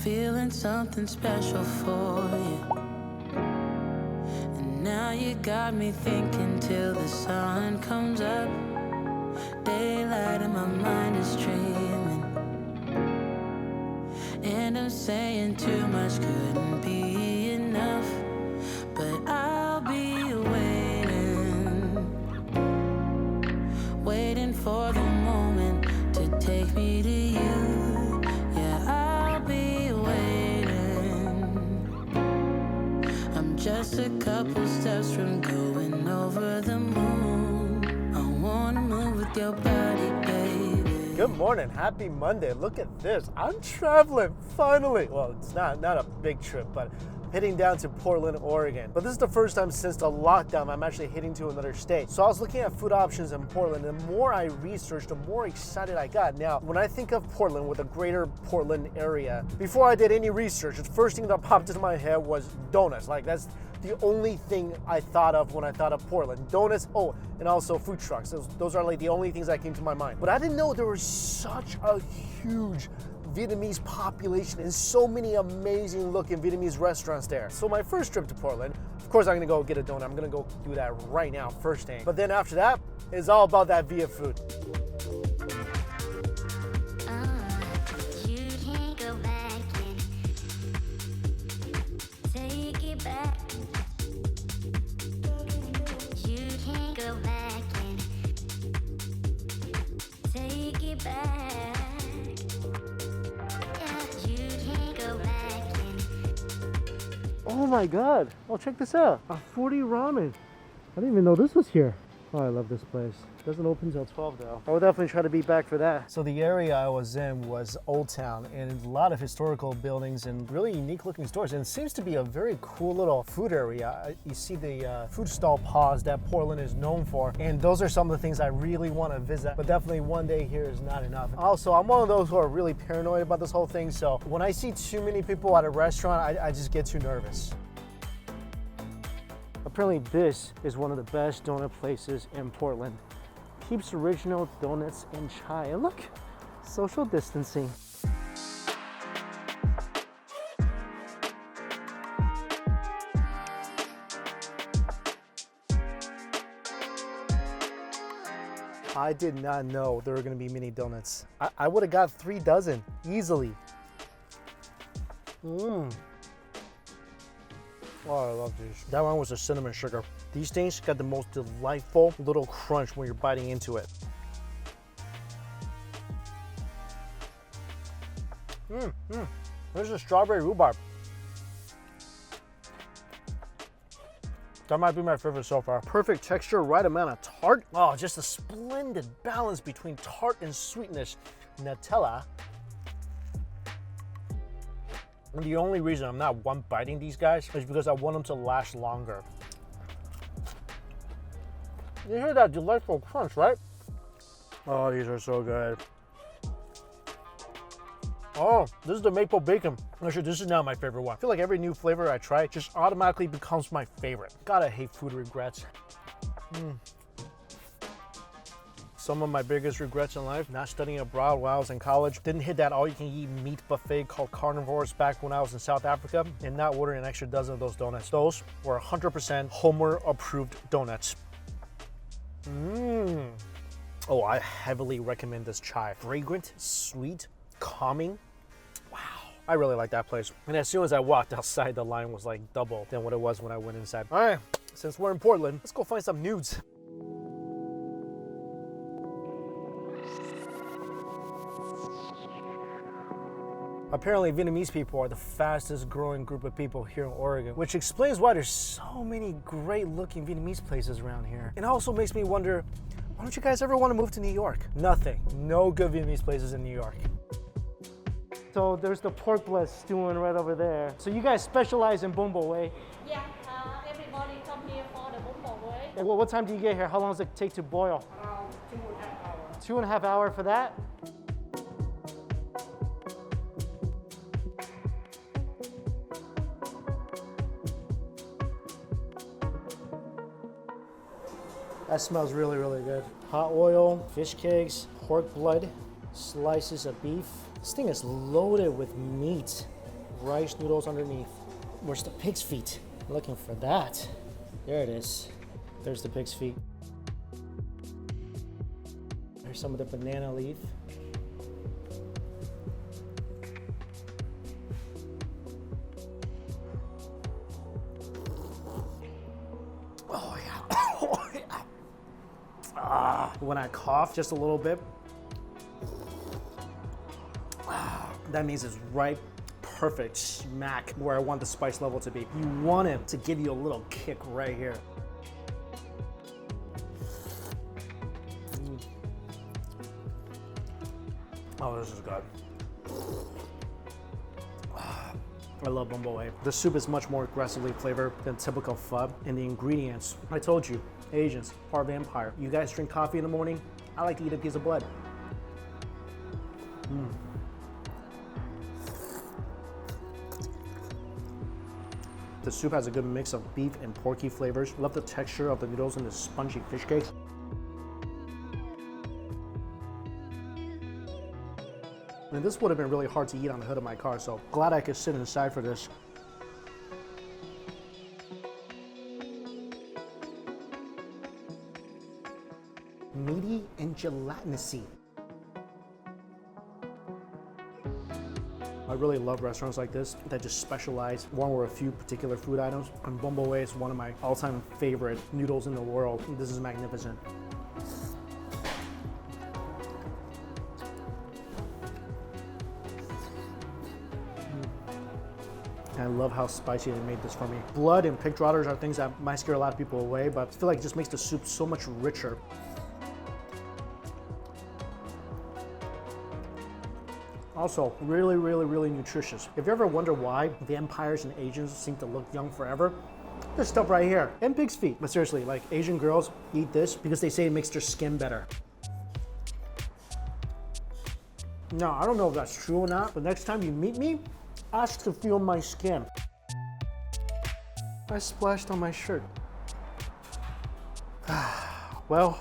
feeling something special for you. And now you got me thinking till the sun comes up. Daylight and my mind is dreaming. And I'm saying too much couldn't be enough. But I'll be waiting for the moment to take me to you. Yeah, I'll be waiting. I'm just a couple steps from going over the moon. I wanna move with your body, baby. Good morning, happy Monday. Look at this, I'm traveling, finally. Well, it's not a big trip, but heading down to Portland, Oregon. But this is the first time since the lockdown I'm actually heading to another state. So I was looking at food options in Portland, and the more I researched, the more excited I got. Now, when I think of Portland with the greater Portland area, before I did any research, the first thing that popped into my head was donuts. Like, that's the only thing I thought of when I thought of Portland. Donuts, oh, and also food trucks. Those are like the only things that came to my mind. But I didn't know there was such a huge Vietnamese population and so many amazing looking Vietnamese restaurants there. So my first trip to Portland, of course I'm gonna go get a donut. I'm gonna go do that right now, first thing. But then after that, it's all about that Viet food. You can't go back in. Take it back. You can't go back in. Take it back. Oh my God, oh check this out, a Ferdi Ramen. I didn't even know this was here. Oh, I love this place. Doesn't open until 12 though. I will definitely try to be back for that. So the area I was in was Old Town, and a lot of historical buildings and really unique looking stores. And it seems to be a very cool little food area. You see the food stall paws that Portland is known for. And those are some of the things I really want to visit, but definitely one day here is not enough. Also, I'm one of those who are really paranoid about this whole thing. So when I see too many people at a restaurant, I just get too nervous. Apparently this is one of the best donut places in Portland. Keeps original donuts and chai. And look, social distancing. I did not know there were gonna be mini donuts. I would have got 3 dozen easily. Oh, I love these. That one was a cinnamon sugar. These things got the most delightful little crunch when you're biting into it. There's a strawberry rhubarb. That might be my favorite so far. Perfect texture, right amount of tart. Oh, just a splendid balance between tart and sweetness. Nutella. And the only reason I'm not one biting these guys is because I want them to last longer. You hear that delightful crunch, right? Oh, these are so good. Oh, this is the maple bacon. Actually, this is now my favorite one. I feel like every new flavor I try just automatically becomes my favorite. Gotta hate food regrets. Some of my biggest regrets in life, not studying abroad while I was in college, didn't hit that all-you-can-eat meat buffet called Carnivores back when I was in South Africa, and not ordering an extra dozen of those donuts. Those were 100% Homer-approved donuts. Oh, I heavily recommend this chai. Fragrant, sweet, calming. Wow, I really like that place. And as soon as I walked outside, the line was like double than what it was when I went inside. All right, since we're in Portland, let's go find some nudes. Apparently, Vietnamese people are the fastest growing group of people here in Oregon, which explains why there's so many great looking Vietnamese places around here. It also makes me wonder, why don't you guys ever want to move to New York? Nothing, no good Vietnamese places in New York. So there's the pork blood stewing right over there. So you guys specialize in Bun Bo Hue? Yeah, everybody come here for the Bun Bo Hue. And what time do you get here? How long does it take to boil? Around 2.5 hours. 2.5 hours for that? That smells really, really good. Hot oil, fish cakes, pork blood, slices of beef. This thing is loaded with meat. rice noodles underneath. Where's the pig's feet? I'm looking for that. There it is. There's the pig's feet. There's some of the banana leaf. Oh yeah. Oh yeah. When I cough just a little bit, that means it's right, perfect smack where I want the spice level to be. You want it to give you a little kick right here. Oh, this is good. I love Bun Bo Hue. The soup is much more aggressively flavored than typical pho, and the ingredients, I told you, Asians, part vampire. You guys drink coffee in the morning? I like to eat a piece of blood. The soup has a good mix of beef and porky flavors. Love the texture of the noodles and the spongy fish cake. And this would have been really hard to eat on the hood of my car, so glad I could sit inside for this. Meaty and gelatinous-y. I really love restaurants like this that just specialize one or a few particular food items. And Bun Bo Hue is one of my all-time favorite noodles in the world. This is magnificent. I love how spicy they made this for me. Blood and pig trotters are things that might scare a lot of people away, but I feel like it just makes the soup so much richer. Also, really, really, really nutritious. If you ever wonder why vampires and Asians seem to look young forever, there's stuff right here. And pig's feet. But seriously, like Asian girls eat this because they say it makes their skin better. Now, I don't know if that's true or not, but next time you meet me, ask to feel my skin. I splashed on my shirt. Well,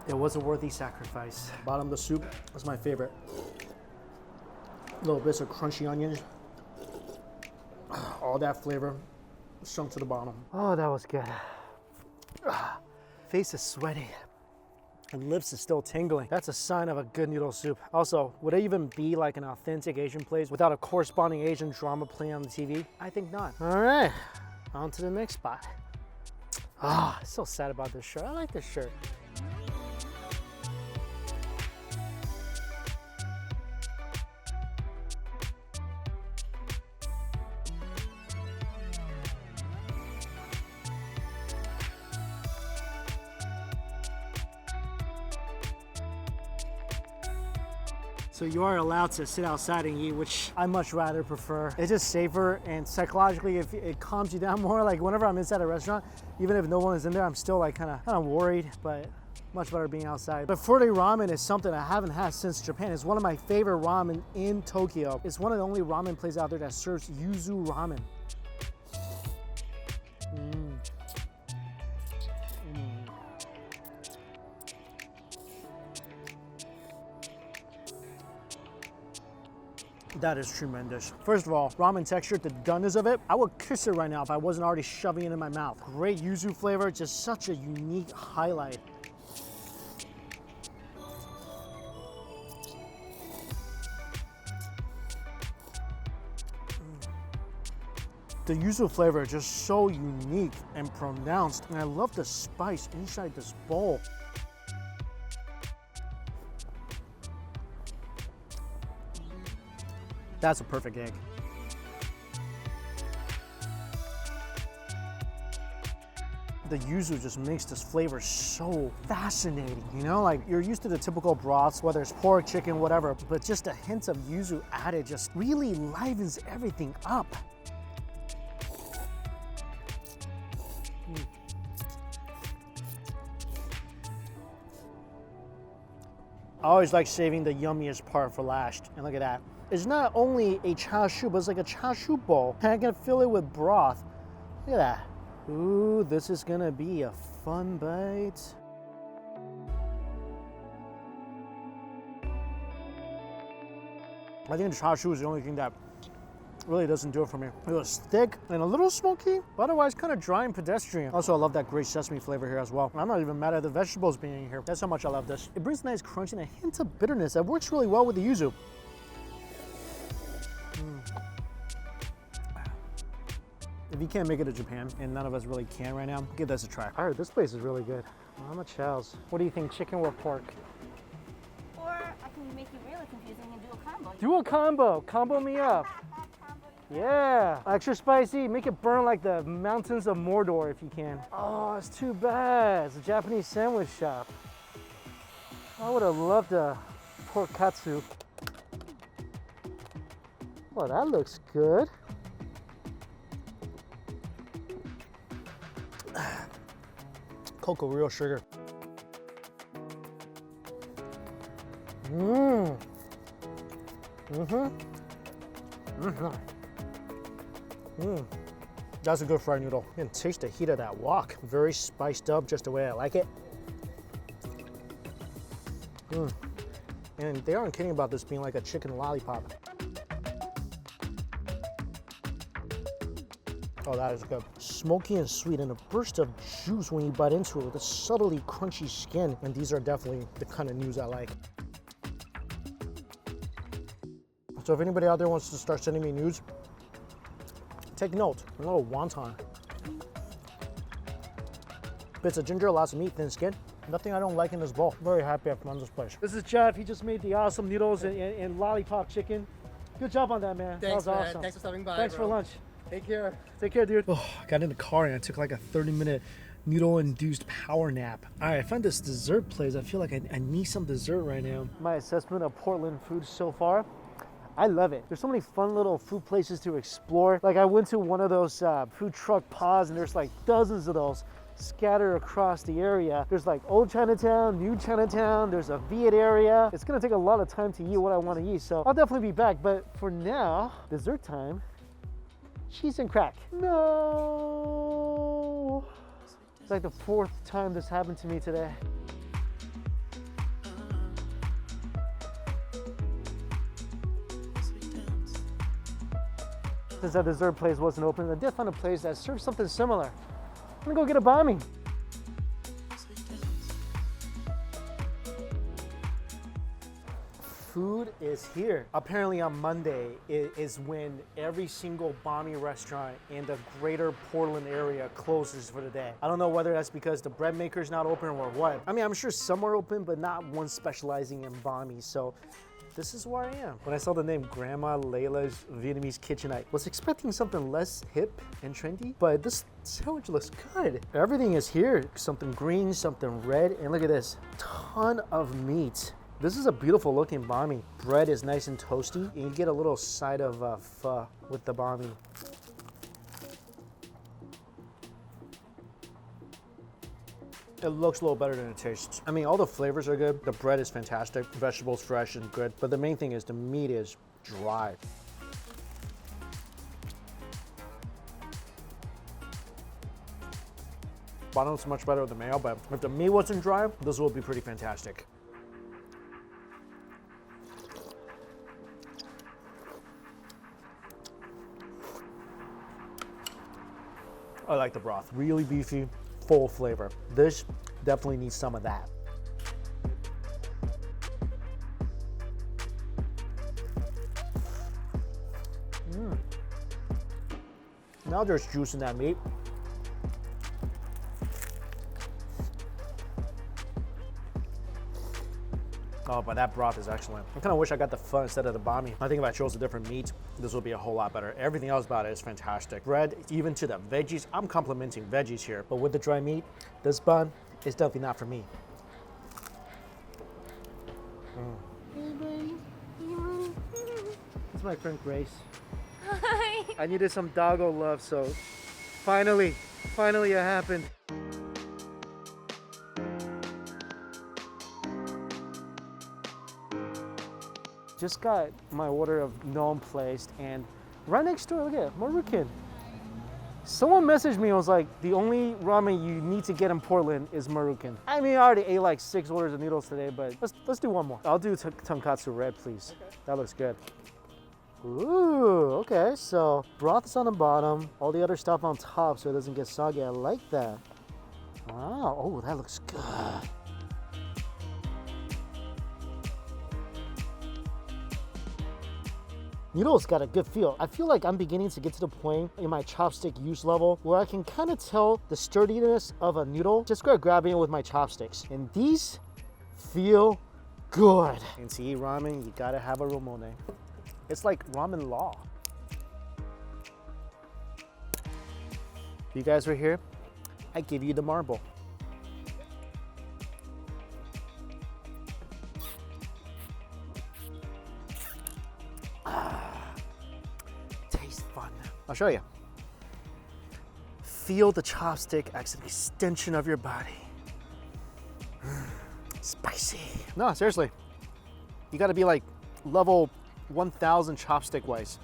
it was a worthy sacrifice. Bottom of the soup is my favorite. Little bits of crunchy onions. All that flavor sunk to the bottom. Oh, that was good. Face is sweaty. And lips is still tingling. That's a sign of a good noodle soup. Also, would it even be like an authentic Asian place without a corresponding Asian drama playing on the TV? I think not. All right, on to the next spot. Ah, so sad about this shirt. I like this shirt. So you are allowed to sit outside and eat, which I much rather prefer. It's just safer, and psychologically it calms you down more. Like whenever I'm inside a restaurant, even if no one is in there, I'm still like kind of worried, but much better being outside. But Ferdi Ramen is something I haven't had since Japan. It's one of my favorite ramen in Tokyo. It's one of the only ramen places out there that serves yuzu ramen. That is tremendous. First of all, ramen texture, the doneness of it, I would kiss it right now if I wasn't already shoving it in my mouth. Great yuzu flavor, just such a unique highlight. The yuzu flavor is just so unique and pronounced, and I love the spice inside this bowl. That's a perfect egg. The yuzu just makes this flavor so fascinating, you know? Like, you're used to the typical broths, whether it's pork, chicken, whatever, but just a hint of yuzu added just really livens everything up. I always like saving the yummiest part for last, and look at that. It's not only a char siu, but it's like a char siu bowl. And I can fill it with broth. Look at that. Ooh, this is gonna be a fun bite. I think the char siu is the only thing that really doesn't do it for me. It was thick and a little smoky, but otherwise kind of dry and pedestrian. Also, I love that great sesame flavor here as well. I'm not even mad at the vegetables being here. That's how much I love this. It brings a nice crunch and a hint of bitterness that works really well with the yuzu. If you can't make it to Japan, and none of us really can right now, give this a try. I heard this place is really good. I'm a Chows. What do you think, chicken or pork? Or I can make it really confusing and do a combo. Do a combo. Combo me up. Yeah. Extra spicy. Make it burn like the mountains of Mordor if you can. Oh, it's too bad. It's a Japanese sandwich shop. I would have loved a pork katsu. Well, that looks good. Cocoa real sugar. Mmm. That's a good fried noodle. You can taste the heat of that wok. Very spiced up, just the way I like it. And they aren't kidding about this being like a chicken lollipop. Oh, that is good. Smoky and sweet and a burst of juice when you bite into it with a subtly crunchy skin. And these are definitely the kind of noodles I like. So if anybody out there wants to start sending me nudes, take note. A little wonton. Bits of ginger, lots of meat, thin skin. Nothing I don't like in this bowl. Very happy I found this place. This is Jeff. He just made the awesome noodles and lollipop chicken. Good job on that, man. Thanks, that was man. awesome. Thanks for stopping by. Thanks bro. for lunch. Take care. Take care, dude. Oh, I got in the car and I took like a 30-minute noodle-induced power nap. All right, I found this dessert place. I feel like I need some dessert right now. My assessment of Portland food so far, I love it. There's so many fun little food places to explore. Like I went to one of those food truck pods and there's like dozens of those scattered across the area. There's like old Chinatown, new Chinatown, there's a Viet area. It's gonna take a lot of time to eat what I wanna eat, so I'll definitely be back. But for now, dessert time. Cheese and crack. No. It's like the 4th time this happened to me today. Since that dessert place wasn't open, I did find a place that serves something similar. I'm gonna go get a banh mi. Food is here. Apparently on Monday is when every single banh mi restaurant in the greater Portland area closes for the day. I don't know whether that's because the bread maker's not open or what. I mean, I'm sure some are open, but not one specializing in banh mi. So this is where I am. When I saw the name Grandma Layla's Vietnamese Kitchen, I was expecting something less hip and trendy, but this sandwich looks good. Everything is here. Something green, something red, and look at this. Ton of meat. This is a beautiful looking banh mi. Bread is nice and toasty, and you get a little side of pho with the banh mi. It looks a little better than it tastes. I mean, all the flavors are good. The bread is fantastic. Vegetables fresh and good. But the main thing is the meat is dry. Bottom's much better with the mayo, but if the meat wasn't dry, this will be pretty fantastic. I like the broth. Really beefy, full flavor. This definitely needs some of that. Now there's juice in that meat. Oh, but that broth is excellent. I kind of wish I got the pho instead of the banh mi. I think if I chose a different meat, this would be a whole lot better. Everything else about it is fantastic. Bread, even to the veggies. I'm complimenting veggies here, but with the dry meat, this bun is definitely not for me. This is my friend Grace. Hi. I needed some doggo love, so finally it happened. Just got my order of Nong placed, and right next door, look at it, Marukan. Someone messaged me and was like, the only ramen you need to get in Portland is Marukan. I mean, I already ate like 6 orders of noodles today, but let's do one more. I'll do tonkatsu red, please. Okay. That looks good. Ooh, okay, so broth is on the bottom, all the other stuff on top so it doesn't get soggy. I like that. Wow, oh, that looks good. Noodles got a good feel. I feel like I'm beginning to get to the point in my chopstick use level where I can kind of tell the sturdiness of a noodle just by grabbing it with my chopsticks. And these feel good. And to eat ramen, you gotta have a ramone. It's like ramen law. If you guys were here, I give you the marble. Tastes fun. I'll show you. Feel the chopstick as an extension of your body. Spicy. No, seriously. You gotta be like level 1000 chopstick wise.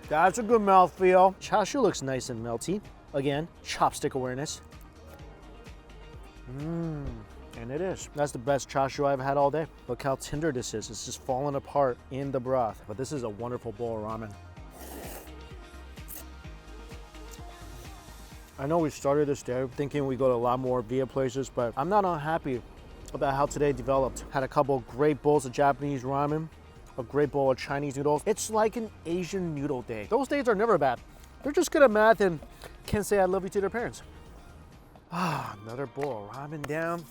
That's a good mouthfeel. Chashu looks nice and melty. Again, chopstick awareness. And it is. That's the best chashu I've had all day. Look how tender this is. It's just falling apart in the broth. But this is a wonderful bowl of ramen. I know we started this day thinking we go to a lot more Viet places, but I'm not unhappy about how today developed. Had a couple great bowls of Japanese ramen, a great bowl of Chinese noodles. It's like an Asian noodle day. Those days are never bad. They're just good at math and can't say I love you to their parents. Another bowl of ramen down.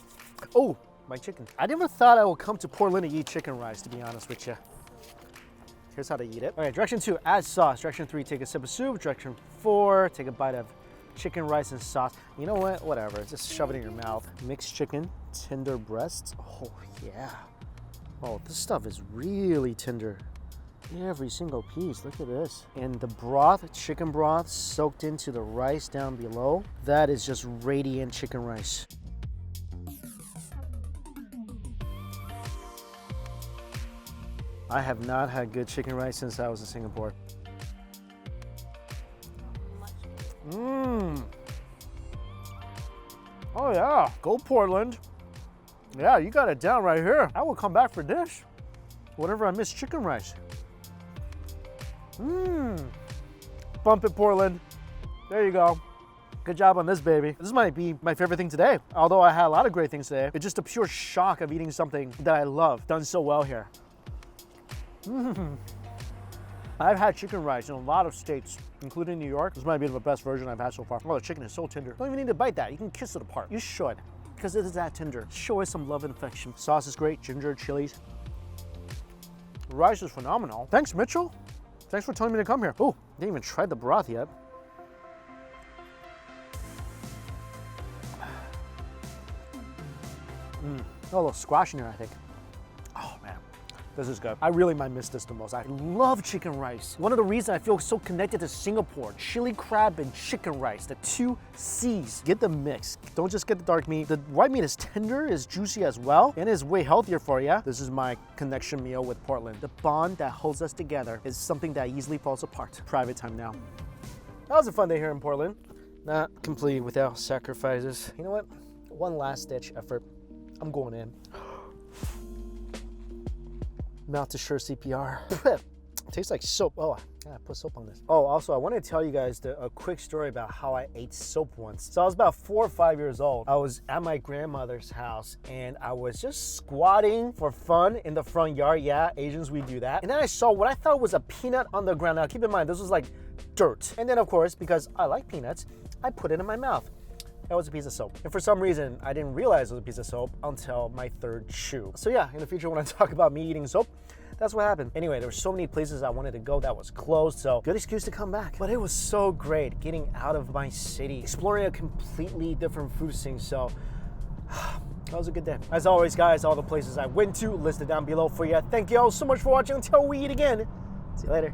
Oh, my chicken. I never thought I would come to Portland to eat chicken rice, to be honest with you. Here's how to eat it. All right, direction 2, add sauce. Direction 3, take a sip of soup. Direction 4, take a bite of chicken, rice, and sauce. You know what? Whatever. Just shove it in your mouth. Mixed chicken, tender breasts. Oh, yeah. Oh, this stuff is really tender. Every single piece. Look at this. And the broth, chicken broth, soaked into the rice down below. That is just radiant chicken rice. I have not had good chicken rice since I was in Singapore. Oh yeah, go Portland. Yeah, you got it down right here. I will come back for this whenever I miss chicken rice. Bump it, Portland. There you go. Good job on this, baby. This might be my favorite thing today. Although I had a lot of great things today. It's just a pure shock of eating something that I love, done so well here. I've had chicken rice in a lot of states, including New York. This might be the best version I've had so far. Oh, the chicken is so tender. Don't even need to bite that. You can kiss it apart. You should, because it is that tender. Show us some love and affection. Sauce is great, ginger, chilies. Rice is phenomenal. Thanks, Mitchell. Thanks for telling me to come here. Oh, didn't even try the broth yet. A little squash in there, I think. Oh, man. This is good. I really might miss this the most. I love chicken rice. One of the reasons I feel so connected to Singapore, chili crab and chicken rice, the 2 C's. Get the mix. Don't just get the dark meat. The white meat is tender, is juicy as well, and is way healthier for you. This is my connection meal with Portland. The bond that holds us together is something that easily falls apart. Private time now. That was a fun day here in Portland. Not complete without sacrifices. You know what? One last ditch effort. I'm going in. Mouth to sure CPR. Tastes like soap. Oh, yeah, I put soap on this. Oh, also, I want to tell you guys a quick story about how I ate soap once. So I was about 4 or 5 years old. I was at my grandmother's house and I was just squatting for fun in the front yard. Yeah, Asians, we do that. And then I saw what I thought was a peanut on the ground. Now, keep in mind, this was like dirt. And then, of course, because I like peanuts, I put it in my mouth. That was a piece of soap. And for some reason, I didn't realize it was a piece of soap until my 3rd chew. So yeah, in the future when I talk about me eating soap, that's what happened. Anyway, there were so many places I wanted to go that was closed, so good excuse to come back. But it was so great getting out of my city, exploring a completely different food scene, so that was a good day. As always, guys, all the places I went to listed down below for you. Thank you all so much for watching. Until we eat again, see you later.